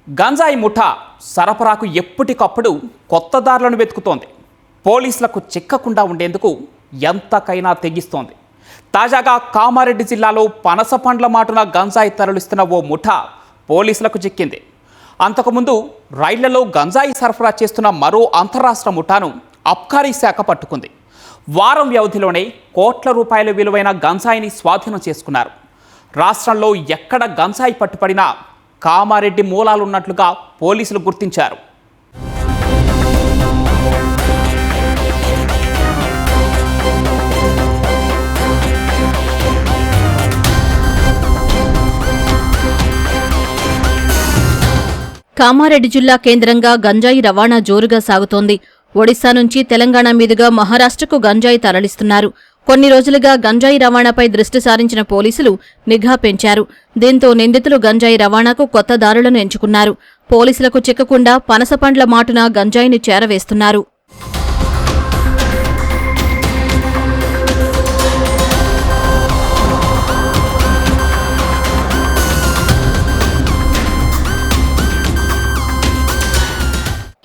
గంజాయి ముఠా సరఫరాకు ఎప్పటికప్పుడు కొత్త దారులను వెతుకుతోంది. పోలీసులకు చిక్కకుండా ఉండేందుకు ఎంతకైనా తెగిస్తోంది. తాజాగా కామారెడ్డి జిల్లాలో పనస పండ్ల మాటున గంజాయి తరలిస్తున్న ఓ ముఠా పోలీసులకు చిక్కింది. అంతకుముందు రైళ్లలో గంజాయి సరఫరా చేస్తున్న మరో అంతరాష్ట్ర ముఠాను అబ్కారీ శాఖ పట్టుకుంది. వారం వ్యవధిలోనే కోట్ల రూపాయల విలువైన గంజాయిని స్వాధీనం చేసుకున్నారు. రాష్ట్రంలో ఎక్కడ గంజాయి పట్టుపడినా కామారెడ్డి మూలాలున్నట్లుగా పోలీసులు గుర్తించారు. కామారెడ్డి జిల్లా కేంద్రంగా గంజాయి రవాణా జోరుగా సాగుతోంది. ఒడిశా నుంచి తెలంగాణ మీదుగా మహారాష్ట్రకు గంజాయి తరలిస్తున్నారు. కొన్ని రోజులుగా గంజాయి రవాణాపై దృష్టి సారించిన పోలీసులు నిఘా పెంచారు. దీంతో నిందితులు గంజాయి రవాణాకు కొత్త దారులను ఎంచుకున్నారు. పోలీసులకు చిక్కకుండా పనసపండ్ల మాటున గంజాయిని చేరవేస్తున్నారు.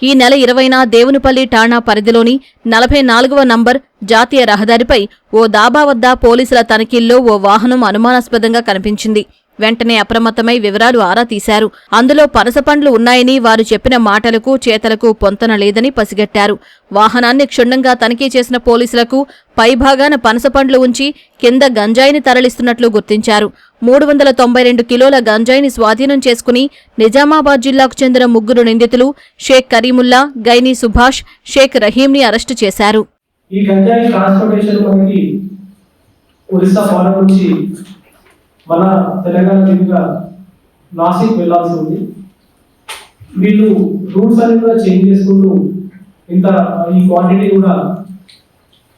ఈ నెల 20న దేవునిపల్లి ఠాణా పరిధిలోని 44వ నంబర్ జాతీయ రహదారిపై ఓ దాబా వద్ద పోలీసుల తనిఖీల్లో ఓ వాహనం అనుమానాస్పదంగా కనిపించింది. వెంటనే అప్రమత్తమై వివరాలు ఆరా తీశారు. అందులో పనసపండ్లు ఉన్నాయని, వారు చెప్పిన మాటలకు చేతలకు పొంతన లేదని పసిగట్టారు. వాహనాన్ని క్షుణ్ణంగా తనిఖీ చేసిన పోలీసులకు పైభాగాన పనసపండ్లు ఉంచి కింద గంజాయిని తరలిస్తున్నట్లు గుర్తించారు. 392 కిలోల గంజాయిని స్వాధీనం చేసుకుని నిజామాబాద్ జిల్లాకు చెందిన 3 నిందితులు షేక్ కరీముల్లా, గైనీ సుభాష్, షేక్ రహీంని అరెస్టు చేశారు. ఈ గంజాయి ట్రాన్స్పోర్టేషన్ మనకి ఒరిస్సా బార్డర్ నుంచి మన తెలంగాణ మీదుగా నాసిక్ వెళ్లాల్సి ఉంది. వీళ్ళు రూట్స్ అనేది కూడా చేంజ్ చేసుకుంటూ ఇంత ఈ క్వాంటిటీ కూడా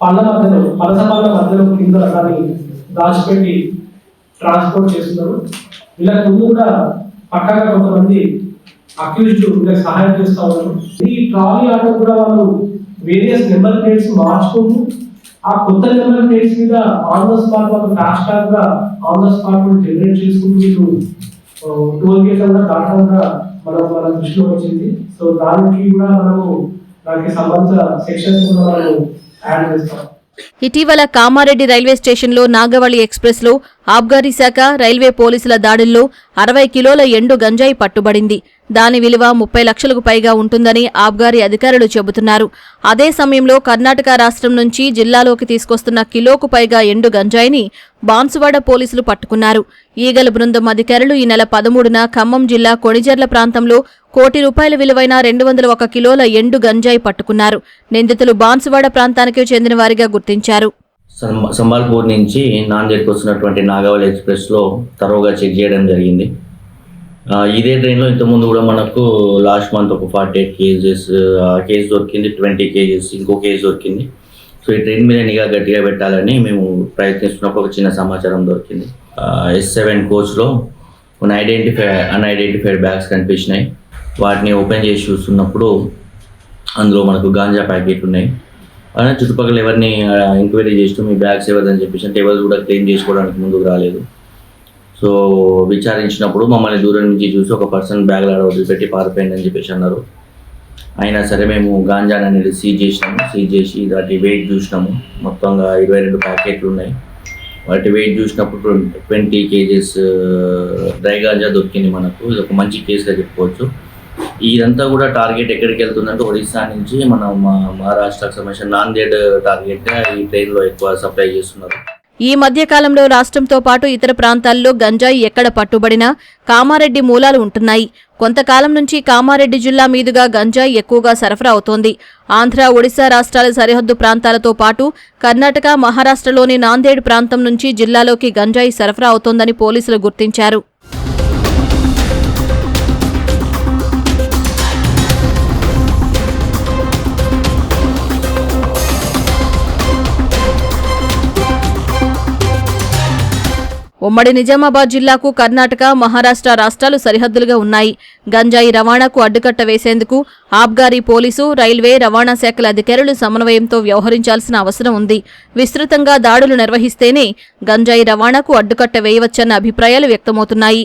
పనస పళ్ళ మధ్యలో కింద దాన్ని దాచిపెట్టి ట్రాన్స్పోర్ట్ చేస్తున్నారు. వీళ్ళకి ముందు కూడా పక్కగా కొంతమంది అక్యూజ్డ్ వీళ్ళకి సహాయం చేస్తూ ఉన్నారు. ఈ ట్రాలీ ఆటో కూడా వాళ్ళు వేరియస్ నెంబర్ ప్లేట్స్ మార్చుకుంటూ ఆ కొత్త నెంబర్ ప్లేట్స్ మీద ఆన్ ద స్పాట్ వాళ్ళు ఫాస్ట్ ట్రాక్ గా ఆన్ ద స్పాట్ జనరేట్ చేసుకుంటూ వీళ్ళు టోల్ గేట్ కూడా దాటకుండా మన దృష్టిలో వచ్చింది. సో దానికి కూడా దానికి సంబంధించిన సెక్షన్స్ కూడా మనం యాడ్ చేస్తాం. ఇటీవల కామారెడ్డి రైల్వే స్టేషన్లో నాగవళి ఎక్స్ప్రెస్లో ఆబ్కారీ శాఖ, రైల్వే పోలీసుల దాడుల్లో 60 కిలోల ఎండు గంజాయి పట్టుబడింది. దాని విలువ 30 లక్షలకు పైగా ఉంటుందని ఆబ్కారీ అధికారులు చెబుతున్నారు. అదే సమయంలో కర్ణాటక రాష్ట్రం నుంచి జిల్లాలోకి తీసుకొస్తున్న కిలోకు పైగా ఎండు గంజాయిని బాన్సువాడ పోలీసులు పట్టుకున్నారు. ఈగల బృందం అధికారులు ఈ నెల 13న ఖమ్మం జిల్లా కొణిజర్ల ప్రాంతంలో ₹1 కోటి విలువైన 201 కిలోల ఎండు గంజాయి పట్టుకున్నారు. నిందితులు బాన్సువాడ ప్రాంతానికి చెందిన వారిగా గుర్తించారు. సంబాల్పూర్ నుంచి నాందేడ్కి వస్తున్నటువంటి నాగావళి ఎక్స్ప్రెస్లో తరోగా చెక్ చేయడం జరిగింది. ఇదే ట్రైన్లో ఇంతకుముందు కూడా మనకు లాస్ట్ మంత్ ఒక 48 కేజెస్ కేసు దొరికింది, 20 కేజెస్ ఇంకో కేసు దొరికింది. సో ఈ ట్రైన్ మీద నిఘా గట్టిగా పెట్టాలని మేము ప్రయత్నిస్తున్నప్పుడు ఒక చిన్న సమాచారం దొరికింది. S7 కోచ్లో unidentified bags కనిపించినాయి. వాటిని ఓపెన్ చేసి చూస్తున్నప్పుడు అందులో మనకు గాంజా ప్యాకెట్లు ఉన్నాయి. అయినా చుట్టుపక్కల ఎవరిని ఎంక్వైరీ చేస్తూ మీ బ్యాగ్స్ ఎవరిదని చెప్పేసి, అంటే ఎవరు కూడా క్లెయిమ్ చేసుకోవడానికి ముందుకు రాలేదు. సో విచారించినప్పుడు మమ్మల్ని దూరం నుంచి చూసి ఒక పర్సన్ బ్యాగ్లో వదిలిపెట్టి పారిపోయిందని చెప్పేసి అన్నారు. అయినా సరే మేము గాంజా అనేది సీజ్ చేసి వాటి వెయిట్ చూసినాము. మొత్తంగా 22 ప్యాకెట్లు ఉన్నాయి. వాటి వెయిట్ చూసినప్పుడు 20 కేజెస్ డ్రై గాంజా దొరికింది మనకు. ఇది ఒక మంచి కేసుగా చెప్పుకోవచ్చు. ఇదంతా కూడా టార్గెట్ ఎక్కడికి వెళ్తుందంటే ఒడిశా నుంచి మన మహారాష్ట్రకు సంబంధించిన నాందేడ్ టార్గెట్గా ఈ ట్రైన్లో ఎక్కువ సప్లై చేస్తున్నారు. ఈ మధ్య కాలంలో రాష్ట్రంతో పాటు ఇతర ప్రాంతాల్లో గంజాయి ఎక్కడ పట్టుబడినా కామారెడ్డి మూలాలు ఉంటున్నాయి. కొంతకాలం నుంచి కామారెడ్డి జిల్లా మీదుగా గంజాయి ఎక్కువగా సరఫరా అవుతోంది. ఆంధ్ర, ఒడిశా రాష్ట్రాల సరిహద్దు ప్రాంతాలతో పాటు కర్ణాటక, మహారాష్ట్రలోని నాందేడ్ ప్రాంతం నుంచి జిల్లాలోకి గంజాయి సరఫరా అవుతోందని పోలీసులు గుర్తించారు. ఉమ్మడి నిజామాబాద్ జిల్లాకు కర్ణాటక, మహారాష్ట్ర రాష్ట్రాలు సరిహద్దులుగా ఉన్నాయి. గంజాయి రవాణాకు అడ్డుకట్ట వేసేందుకు ఆబ్కారీ, పోలీసు, రైల్వే, రవాణా శాఖల అధికారులు సమన్వయంతో వ్యవహరించాల్సిన అవసరం ఉంది. విస్తృతంగా దాడులు నిర్వహిస్తేనే గంజాయి రవాణాకు అడ్డుకట్ట వేయవచ్చన్న అభిప్రాయాలు వ్యక్తమవుతున్నాయి.